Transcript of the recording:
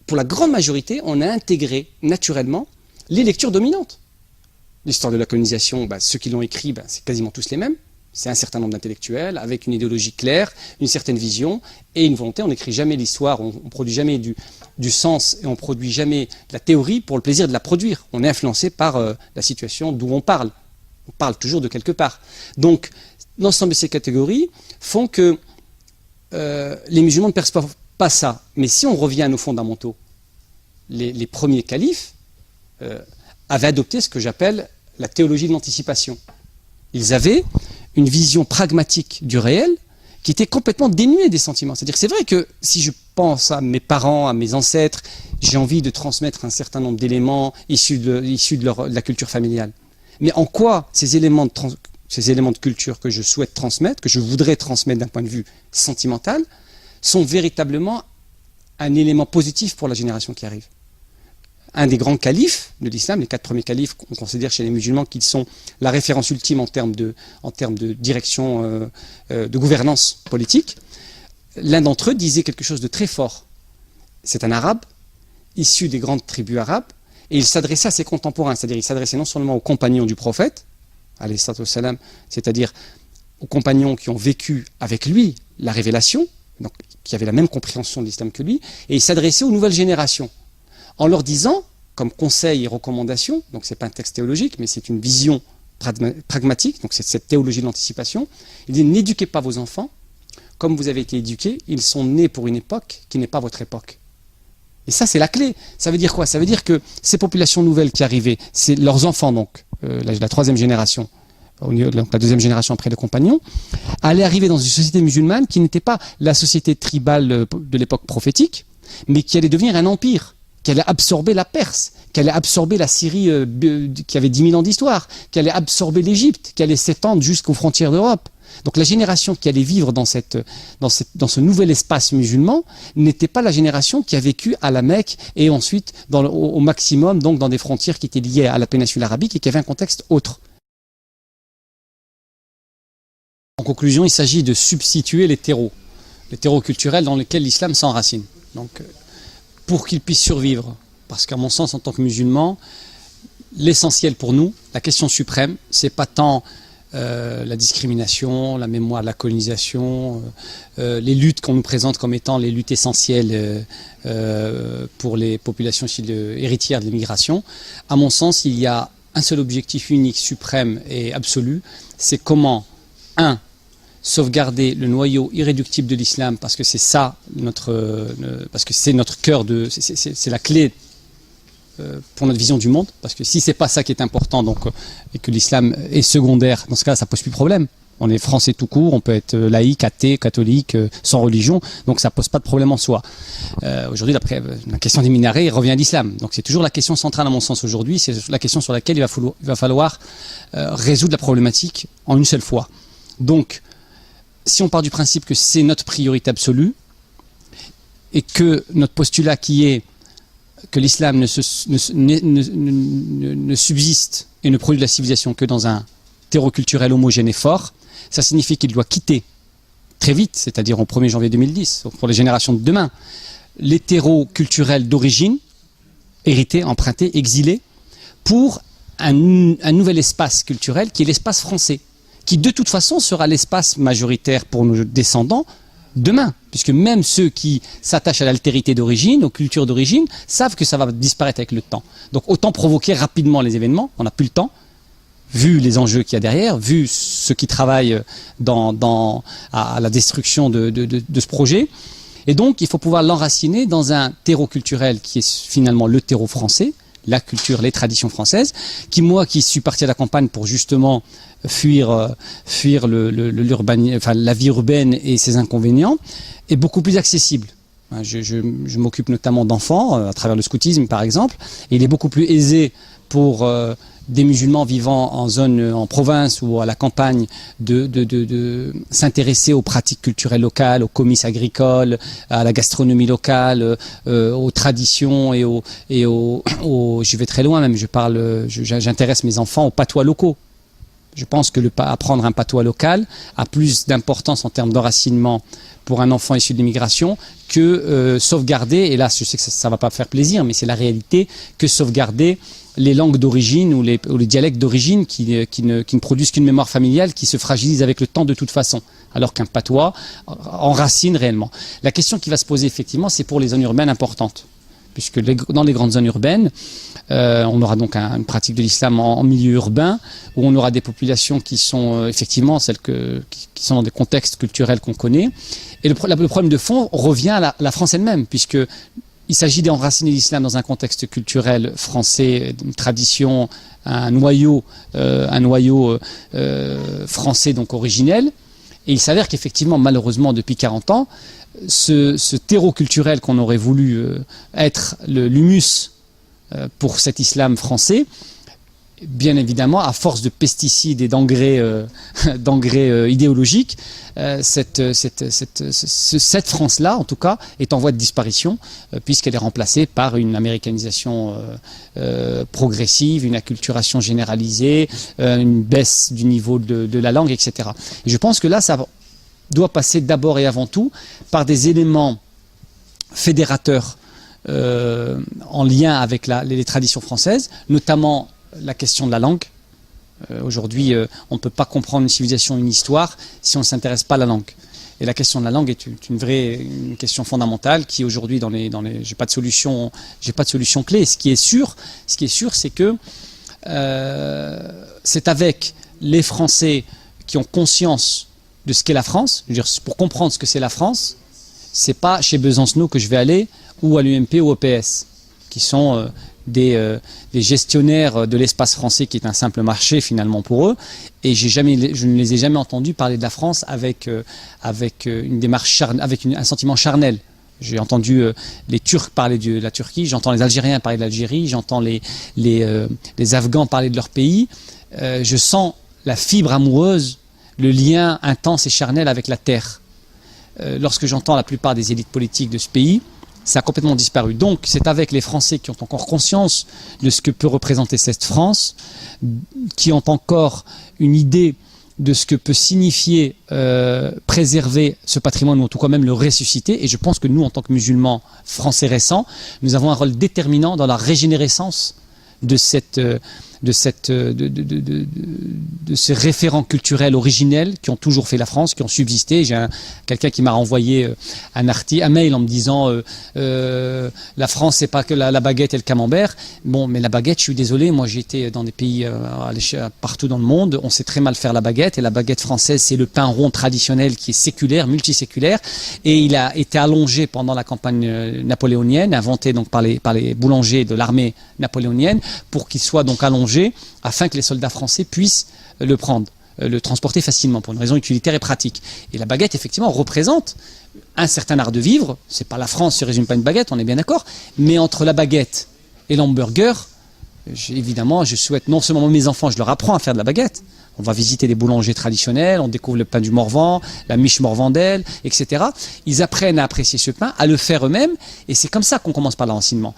pour la grande majorité, on a intégré naturellement les lectures dominantes. L'histoire de la colonisation, ceux qui l'ont écrit, c'est quasiment tous les mêmes. C'est un certain nombre d'intellectuels avec une idéologie claire, une certaine vision et une volonté. On n'écrit jamais l'histoire, on ne produit jamais du sens et on ne produit jamais de la théorie pour le plaisir de la produire. On est influencé par la situation d'où on parle. On parle toujours de quelque part. Donc, l'ensemble de ces catégories font que les musulmans ne perçoivent pas ça. Mais si on revient à nos fondamentaux, les premiers califes avaient adopté ce que j'appelle la théologie de l'anticipation. Ils avaient une vision pragmatique du réel qui était complètement dénuée des sentiments. C'est-à-dire que c'est vrai que si je pense à mes parents, à mes ancêtres, j'ai envie de transmettre un certain nombre d'éléments issus de la culture familiale. Mais en quoi ces éléments de culture que je souhaite transmettre, que je voudrais transmettre d'un point de vue sentimental, sont véritablement un élément positif pour la génération qui arrive? Un des grands califes de l'islam, les 4 premiers califes qu'on considère chez les musulmans qu'ils sont la référence ultime en termes de direction, de gouvernance politique, l'un d'entre eux disait quelque chose de très fort. C'est un arabe, issu des grandes tribus arabes, et il s'adressait à ses contemporains, c'est-à-dire il s'adressait non seulement aux compagnons du prophète, alayhi salatu wassalam, c'est-à-dire aux compagnons qui ont vécu avec lui la révélation, donc qui avaient la même compréhension de l'islam que lui, et il s'adressait aux nouvelles générations, en leur disant, comme conseil et recommandation, donc ce n'est pas un texte théologique, mais c'est une vision pragmatique, donc c'est cette théologie de l'anticipation, il dit, n'éduquez pas vos enfants comme vous avez été éduqués, ils sont nés pour une époque qui n'est pas votre époque. Et ça, c'est la clé. Ça veut dire quoi? Ça veut dire que ces populations nouvelles qui arrivaient, c'est leurs enfants, donc, la 3e génération, donc la 2e génération après les compagnons, allaient arriver dans une société musulmane qui n'était pas la société tribale de l'époque prophétique, mais qui allait devenir un empire, qui allait absorber la Perse, qui allait absorber la Syrie qui avait 10 000 ans d'histoire, qui allait absorber l'Égypte, qui allait s'étendre jusqu'aux frontières d'Europe. Donc la génération qui allait vivre dans ce nouvel espace musulman n'était pas la génération qui a vécu à la Mecque et ensuite au maximum donc dans des frontières qui étaient liées à la péninsule arabique et qui avaient un contexte autre. En conclusion, il s'agit de substituer les terreaux culturels dans lesquels l'islam s'enracine. Donc, pour qu'ils puissent survivre, parce qu'à mon sens, en tant que musulmans, l'essentiel pour nous, la question suprême, c'est pas tant la discrimination, la mémoire de la colonisation, les luttes qu'on nous présente comme étant les luttes essentielles pour les populations héritières de l'immigration. À mon sens, il y a un seul objectif unique, suprême et absolu, c'est comment, sauvegarder le noyau irréductible de l'islam, parce que c'est ça parce que c'est notre cœur, c'est la clé pour notre vision du monde, parce que si c'est pas ça qui est important, donc, et que l'islam est secondaire, dans ce cas ça pose plus de problème. On est français tout court, on peut être laïque, athée, catholique, sans religion, donc ça pose pas de problème en soi. Aujourd'hui, d'après la question des minarets, il revient à l'islam. Donc c'est toujours la question centrale à mon sens aujourd'hui, c'est la question sur laquelle il va falloir résoudre la problématique en une seule fois. Donc, si on part du principe que c'est notre priorité absolue, et que notre postulat qui est que l'islam ne subsiste et ne produit de la civilisation que dans un terreau culturel homogène et fort, ça signifie qu'il doit quitter très vite, c'est-à-dire au 1er janvier 2010, pour les générations de demain, les terreaux culturels d'origine, hérités, empruntés, exilés, pour un nouvel espace culturel qui est l'espace français, qui de toute façon sera l'espace majoritaire pour nos descendants demain, puisque même ceux qui s'attachent à l'altérité d'origine, aux cultures d'origine, savent que ça va disparaître avec le temps. Donc autant provoquer rapidement les événements, on n'a plus le temps, vu les enjeux qu'il y a derrière, vu ceux qui travaillent à la destruction de ce projet. Et donc il faut pouvoir l'enraciner dans un terreau culturel qui est finalement le terreau français, la culture, les traditions françaises, moi qui suis parti à la campagne pour justement fuir la vie urbaine et ses inconvénients, est beaucoup plus accessible. Je m'occupe notamment d'enfants à travers le scoutisme par exemple, et il est beaucoup plus aisé pour des musulmans vivant en province ou à la campagne de s'intéresser aux pratiques culturelles locales, aux comices agricoles, à la gastronomie locale, aux traditions et je vais très loin même, j'intéresse mes enfants aux patois locaux. Je pense que apprendre un patois local a plus d'importance en termes d'enracinement pour un enfant issu de l'immigration que sauvegarder, et là je sais que ça ne va pas faire plaisir, mais c'est la réalité, que sauvegarder les langues d'origine ou les dialectes d'origine qui ne produisent qu'une mémoire familiale qui se fragilise avec le temps de toute façon, alors qu'un patois enracine réellement. La question qui va se poser effectivement, c'est pour les zones urbaines importantes, puisque dans les grandes zones urbaines, on aura donc une pratique de l'islam en milieu urbain, où on aura des populations qui sont effectivement celles qui sont dans des contextes culturels qu'on connaît. Et le problème de fond revient à la France elle-même, puisque il s'agit d'enraciner l'islam dans un contexte culturel français, une tradition, un noyau français donc originel. Et il s'avère qu'effectivement, malheureusement, depuis 40 ans, ce terreau culturel qu'on aurait voulu être l'humus pour cet islam français, bien évidemment, à force de pesticides et d'engrais idéologiques, cette France-là, en tout cas, est en voie de disparition, puisqu'elle est remplacée par une américanisation progressive, une acculturation généralisée, une baisse du niveau de la langue, etc. Et je pense que là, ça doit passer d'abord et avant tout par des éléments fédérateurs en lien avec les traditions françaises, notamment la question de la langue. Aujourd'hui, on ne peut pas comprendre une civilisation, une histoire, si on ne s'intéresse pas à la langue. Et la question de la langue est une question fondamentale qui aujourd'hui, j'ai pas de solution clé. Ce qui est sûr, c'est que c'est avec les Français qui ont conscience de ce qu'est la France. Je veux dire, pour comprendre ce que c'est la France, c'est pas chez Besancenot que je vais aller, ou à l'UMP ou au PS, qui sont des gestionnaires de l'espace français, qui est un simple marché finalement pour eux, et je ne les ai jamais entendus parler de la France avec une démarche avec un sentiment charnel. J'ai entendu les Turcs parler de la Turquie, j'entends les Algériens parler de l'Algérie, j'entends les Afghans parler de leur pays. Je sens la fibre amoureuse, le lien intense et charnel avec la terre. Lorsque j'entends la plupart des élites politiques de ce pays, ça a complètement disparu. Donc, c'est avec les Français qui ont encore conscience de ce que peut représenter cette France, qui ont encore une idée de ce que peut signifier préserver ce patrimoine, ou en tout cas même le ressusciter. Et je pense que nous, en tant que musulmans français récents, nous avons un rôle déterminant dans la régénérescence de ces référents culturels originels qui ont toujours fait la France, qui ont subsisté. J'ai quelqu'un qui m'a renvoyé un mail en me disant la France, c'est pas que la baguette et le camembert. Bon, mais la baguette, je suis désolé, moi j'ai été dans des pays partout dans le monde, on sait très mal faire la baguette, et la baguette française, c'est le pain rond traditionnel qui est séculaire, multiséculaire, et il a été allongé pendant la campagne napoléonienne, inventé donc par les boulangers de l'armée napoléonienne, pour qu'il soit donc allongé afin que les soldats français puissent le prendre, le transporter facilement, pour une raison utilitaire et pratique. Et la baguette, effectivement, représente un certain art de vivre. C'est pas la France, ne se résume pas à une baguette, on est bien d'accord, mais entre la baguette et l'hamburger, évidemment, je souhaite non seulement mes enfants, je leur apprends à faire de la baguette. On va visiter les boulangers traditionnels, on découvre le pain du Morvan, la miche morvandelle, etc. Ils apprennent à apprécier ce pain, à le faire eux-mêmes, et c'est comme ça qu'on commence par l'enseignement.